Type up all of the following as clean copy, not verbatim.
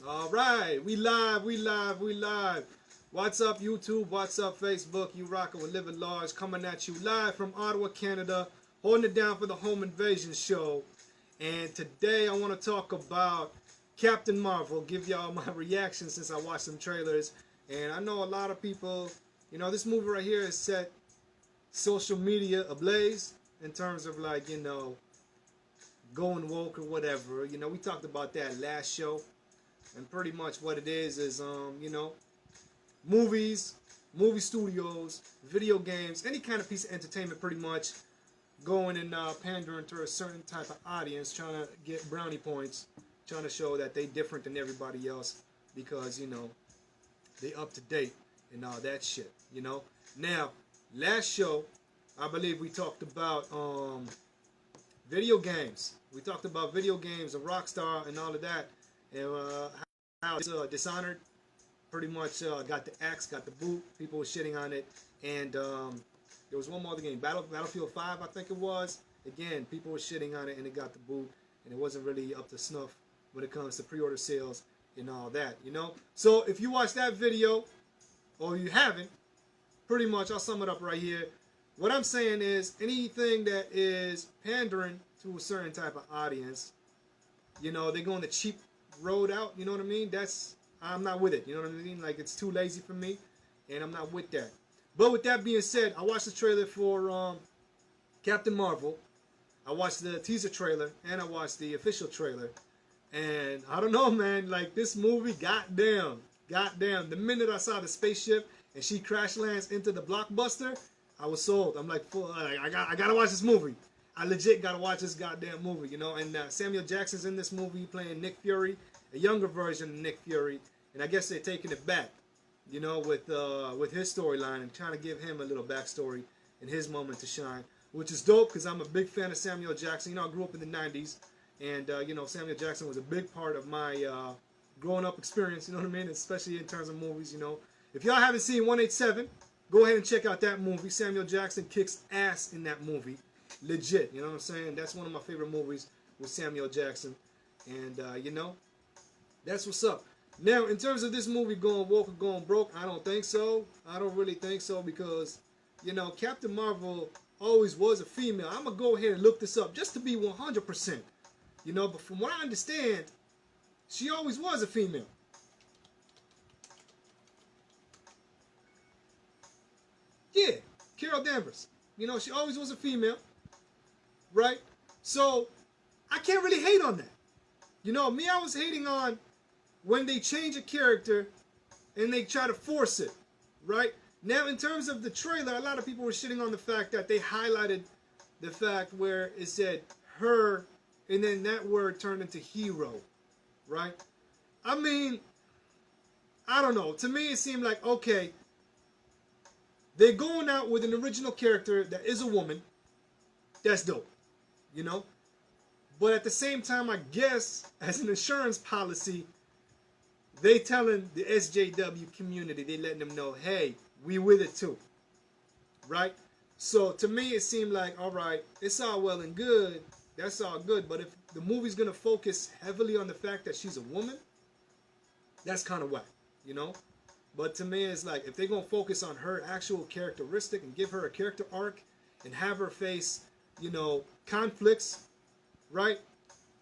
All right, we live, we live, we live. What's up, YouTube? What's up, Facebook? You rocking with Livin Large, coming at you live from Ottawa, Canada, holding it down for the Home Invasion show. And today I want to talk about Captain Marvel, give y'all my reaction since I watched some trailers. And I know a lot of people, you know, this movie right here has set social media ablaze in terms of like, you know, going woke or whatever. You know, we talked about that last show. And pretty much what it is, you know, movies, movie studios, video games, any kind of piece of entertainment pretty much going and pandering to a certain type of audience, trying to get brownie points, trying to show that they different than everybody else because, you know, they up to date and all that shit, you know. Now, last show, I believe we talked about video games. We talked about video games, a Rockstar and all of that. And how it's Dishonored pretty much got the axe, got the boot. People were shitting on it. And there was one more other game, Battlefield 5, I think it was. Again, people were shitting on it and it got the boot. And it wasn't really up to snuff when it comes to pre-order sales and all that, you know. So if you watch that video, or you haven't, pretty much I'll sum it up right here. What I'm saying is anything that is pandering to a certain type of audience, you know, they're going the cheap road out, you know what I mean? I'm not with it, you know what I mean? Like, it's too lazy for me, and I'm not with that. But with that being said, I watched the trailer for Captain Marvel. I watched the teaser trailer, and I watched the official trailer. And I don't know, man, like, this movie, goddamn, the minute I saw the spaceship and she crash lands into the blockbuster, I was sold. I'm like, I gotta watch this movie. I legit gotta watch this goddamn movie, you know. And Samuel Jackson's in this movie playing Nick Fury, a younger version of Nick Fury, and I guess they're taking it back, you know, with his storyline and trying to give him a little backstory and his moment to shine, which is dope because I'm a big fan of Samuel Jackson. You know, I grew up in the '90s, and you know, Samuel Jackson was a big part of my growing up experience. You know what I mean? Especially in terms of movies. You know, if y'all haven't seen 187, go ahead and check out that movie. Samuel Jackson kicks ass in that movie. Legit, you know what I'm saying? That's one of my favorite movies with Samuel Jackson. And, you know, that's what's up. Now, in terms of this movie going woke or going broke, I don't think so. I don't really think so because, you know, Captain Marvel always was a female. I'm going to go ahead and look this up just to be 100%. You know, but from what I understand, she always was a female. Yeah, Carol Danvers. You know, she always was a female. Right? So, I can't really hate on that. You know, me, I was hating on when they change a character and they try to force it. Right? Now, in terms of the trailer, a lot of people were shitting on the fact that they highlighted the fact where it said her, and then that word turned into hero. Right? I mean, I don't know. To me, it seemed like, okay, they're going out with an original character that is a woman. That's dope. You know, but at the same time, I guess as an insurance policy, they telling the SJW community, they letting them know, hey, we with it too, right? So to me, it seemed like, all right, it's all well and good, that's all good, but if the movie's gonna focus heavily on the fact that she's a woman, that's kind of whack, you know. But to me, it's like if they're gonna focus on her actual characteristic and give her a character arc and have her face, you know, conflicts, right,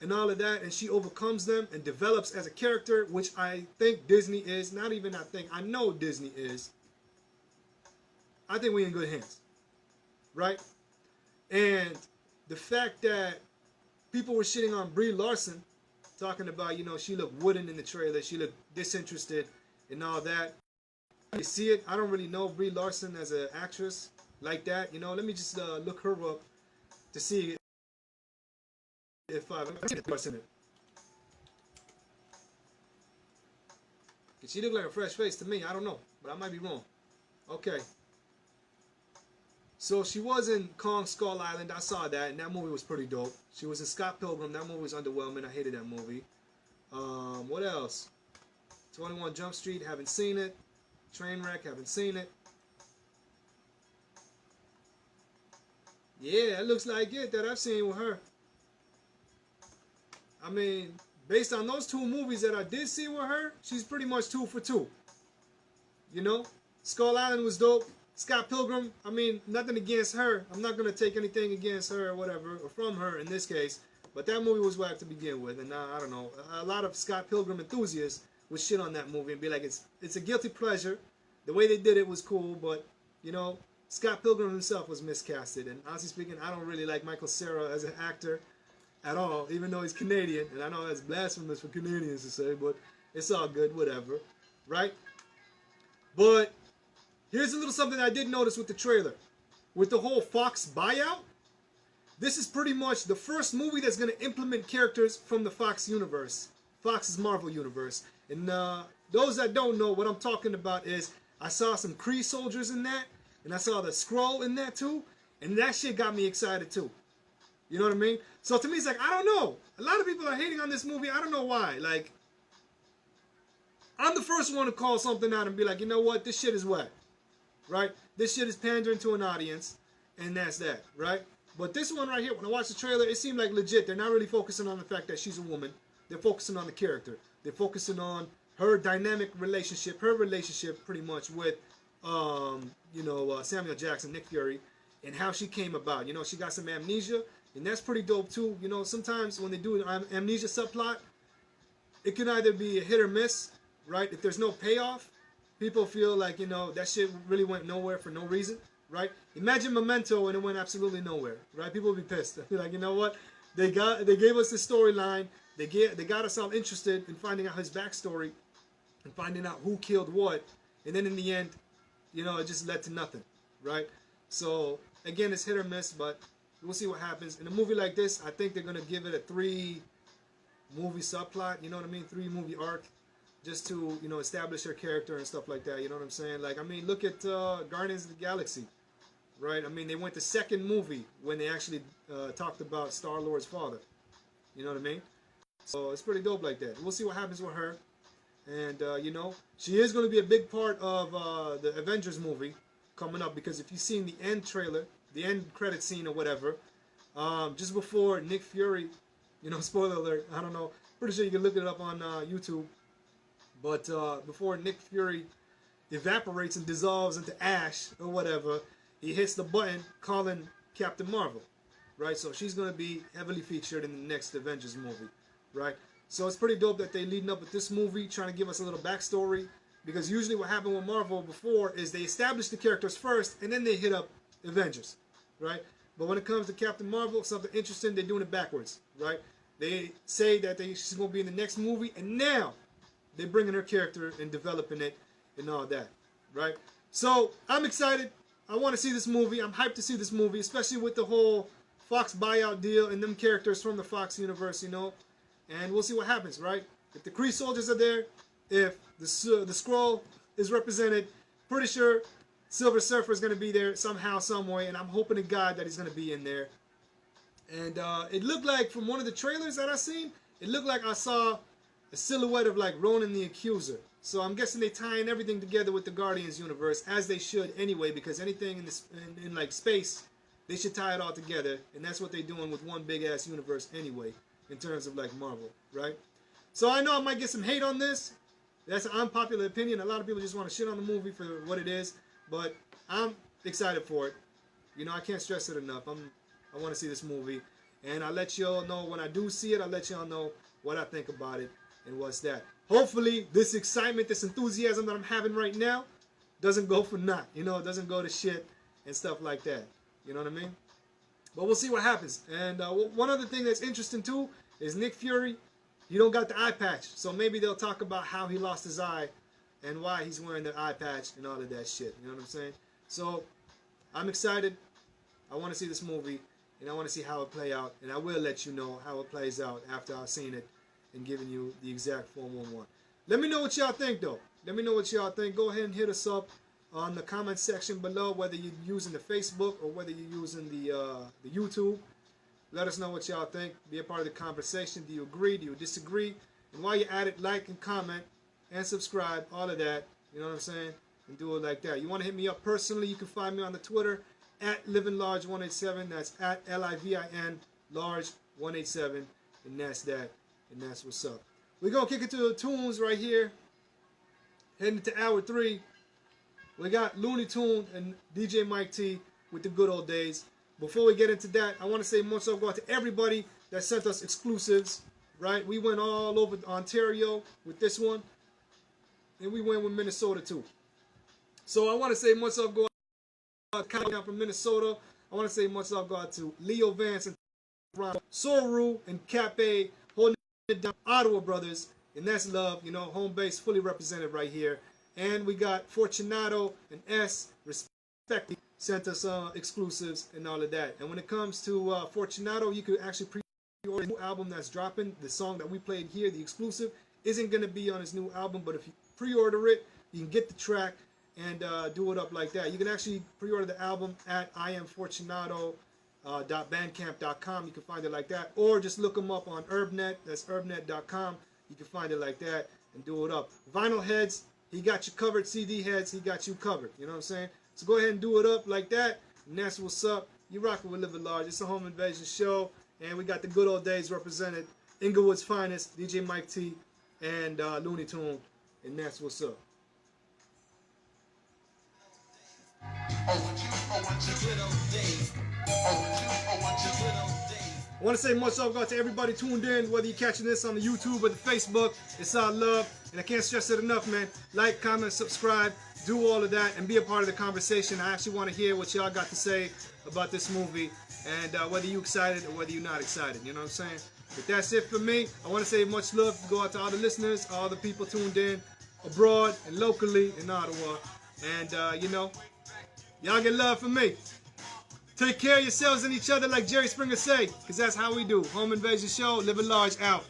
and all of that, and she overcomes them and develops as a character, which I think Disney is. Not even I think, I know Disney is. I think we're in good hands, right? And the fact that people were shitting on Brie Larson, talking about, you know, she looked wooden in the trailer, she looked disinterested and all that. You see it, I don't really know Brie Larson as an actress like that, you know. Let me just look her up to see if I've seen it. She looked like a fresh face to me. I don't know, but I might be wrong. Okay. So she was in Kong Skull Island. I saw that, and that movie was pretty dope. She was in Scott Pilgrim. That movie was underwhelming. I hated that movie. What else? 21 Jump Street. Haven't seen it. Trainwreck. Haven't seen it. Yeah, it looks like it that I've seen with her. I mean, based on those 2 movies that I did see with her, she's pretty much 2 for 2. You know, Skull Island was dope. Scott Pilgrim, I mean, nothing against her. I'm not going to take anything against her or whatever, or from her in this case. But that movie was whack to begin with. And I don't know, a lot of Scott Pilgrim enthusiasts would shit on that movie and be like, it's a guilty pleasure. The way they did it was cool, but, you know, Scott Pilgrim himself was miscasted. And honestly speaking, I don't really like Michael Cera as an actor at all, even though he's Canadian. And I know that's blasphemous for Canadians to say, but it's all good, whatever. Right? But here's a little something I did notice with the trailer. With the whole Fox buyout, this is pretty much the first movie that's going to implement characters from the Fox universe. Fox's Marvel universe. And those that don't know, what I'm talking about is I saw some Kree soldiers in that. And I saw the Skrull in that too. And that shit got me excited too. You know what I mean? So to me, it's like, I don't know. A lot of people are hating on this movie. I don't know why. Like, I'm the first one to call something out and be like, you know what? This shit is whack. Right? This shit is pandering to an audience. And that's that. Right? But this one right here, when I watched the trailer, it seemed like legit. They're not really focusing on the fact that she's a woman. They're focusing on the character. They're focusing on her dynamic relationship, her relationship pretty much with, Samuel Jackson, Nick Fury, and how she came about. You know, she got some amnesia, and that's pretty dope too. You know, sometimes when they do an amnesia subplot, it can either be a hit or miss, right? If there's no payoff, people feel like, you know, that shit really went nowhere for no reason, right? Imagine Memento and it went absolutely nowhere, right? People would be pissed. They'd be like, you know what? They gave us this storyline. They got us all interested in finding out his backstory and finding out who killed what, and then in the end, you know, it just led to nothing, right? So again, it's hit or miss, but we'll see what happens. In a movie like this, I think they're gonna give it a 3-movie subplot. You know what I mean? 3-movie arc, just to, you know, establish her character and stuff like that. You know what I'm saying? Like, I mean, look at Guardians of the Galaxy, right? I mean, they went the 2nd movie when they actually talked about Star-Lord's father. You know what I mean? So it's pretty dope like that. We'll see what happens with her. And, you know, she is going to be a big part of the Avengers movie coming up. Because if you've seen the end trailer, the end credit scene or whatever, just before Nick Fury, you know, spoiler alert, I don't know. Pretty sure you can look it up on YouTube. But before Nick Fury evaporates and dissolves into ash or whatever, he hits the button calling Captain Marvel. Right? So she's going to be heavily featured in the next Avengers movie. Right? So it's pretty dope that they leading up with this movie, trying to give us a little backstory. Because usually what happened with Marvel before is they establish the characters first, and then they hit up Avengers, right? But when it comes to Captain Marvel, something interesting, they're doing it backwards, right? They say that she's going to be in the next movie, and now they're bringing her character and developing it and all that, right? So I'm excited. I want to see this movie. I'm hyped to see this movie, especially with the whole Fox buyout deal and them characters from the Fox universe, you know? And we'll see what happens, right? If the Kree soldiers are there, if the Skrull is represented, pretty sure Silver Surfer is going to be there somehow, some way, and I'm hoping to God that he's going to be in there. And it looked like, from one of the trailers that I seen, it looked like I saw a silhouette of like Ronan the Accuser. So I'm guessing they tying everything together with the Guardians universe, as they should anyway, because anything in like space, they should tie it all together, and that's what they're doing with one big ass universe anyway, in terms of like Marvel, right? So I know I might get some hate on this. That's an unpopular opinion. A lot of people just want to shit on the movie for what it is, but I'm excited for it. You know, I can't stress it enough. I want to see this movie, and I'll let y'all know when I do see it. I'll let y'all know what I think about it and what's that. Hopefully, this excitement, this enthusiasm that I'm having right now doesn't go for naught. You know, it doesn't go to shit and stuff like that. You know what I mean? But we'll see what happens. And one other thing that's interesting too is Nick Fury. You don't got the eye patch, so maybe they'll talk about how he lost his eye and why he's wearing the eye patch and all of that shit. You know what I'm saying? So I'm excited. I want to see this movie, and I want to see how it play out, and I will let you know how it plays out after I've seen it and giving you the exact 411. Let me know what y'all think, though. Let me know what y'all think. Go ahead and hit us up on the comment section below, whether you're using the Facebook or whether you're using the YouTube. Let us know what y'all think. Be a part of the conversation. Do you agree? Do you disagree? And while you're at it, like and comment and subscribe. All of that. You know what I'm saying? And do it like that. You want to hit me up personally? You can find me on the Twitter at Livin Large 187. That's at LIVIN Large 187. And that's that. and that's what's up. We're going to kick it to the tunes right here. Heading to hour 3. We got Looney Tune and DJ Mike T with the good old days. Before we get into that, I want to say much love go out to everybody that sent us exclusives, right? We went all over Ontario with this one, and we went with Minnesota too. So I want to say much love go out to from Minnesota. I want to say much love go out to Leo Vance and Soru and Cape holding it down, Ottawa brothers, and that's love. You know, home base fully represented right here. And we got Fortunato and S, respectively, sent us exclusives and all of that. And when it comes to Fortunato, you could actually pre-order the new album that's dropping. The song that we played here, the exclusive, isn't going to be on his new album, but if you pre-order it, you can get the track and do it up like that. You can actually pre-order the album at iamfortunato.bandcamp.com. You can find it like that. Or just look them up on Urbnet. That's urbnet.com. You can find it like that and do it up. Vinyl heads, he got you covered. CD heads, he got you covered. You know what I'm saying? So go ahead and do it up like that. And that's what's up. You rocking with Livin Large. It's a home invasion show. And we got the good old days represented. Inglewood's finest, DJ Mike T and Looney Tune. And that's what's up. I want to say much love out to everybody tuned in, whether you're catching this on the YouTube or the Facebook. It's all love, and I can't stress it enough, man. Like, comment, subscribe, do all of that, and be a part of the conversation. I actually want to hear what y'all got to say about this movie, and whether you're excited or whether you're not excited. You know what I'm saying? But that's it for me. I want to say much love to go out to all the listeners, all the people tuned in abroad and locally in Ottawa, and you know, y'all get love from me. Take care of yourselves and each other like Jerry Springer say, because that's how we do. Home Invasion Show, Livin Large out.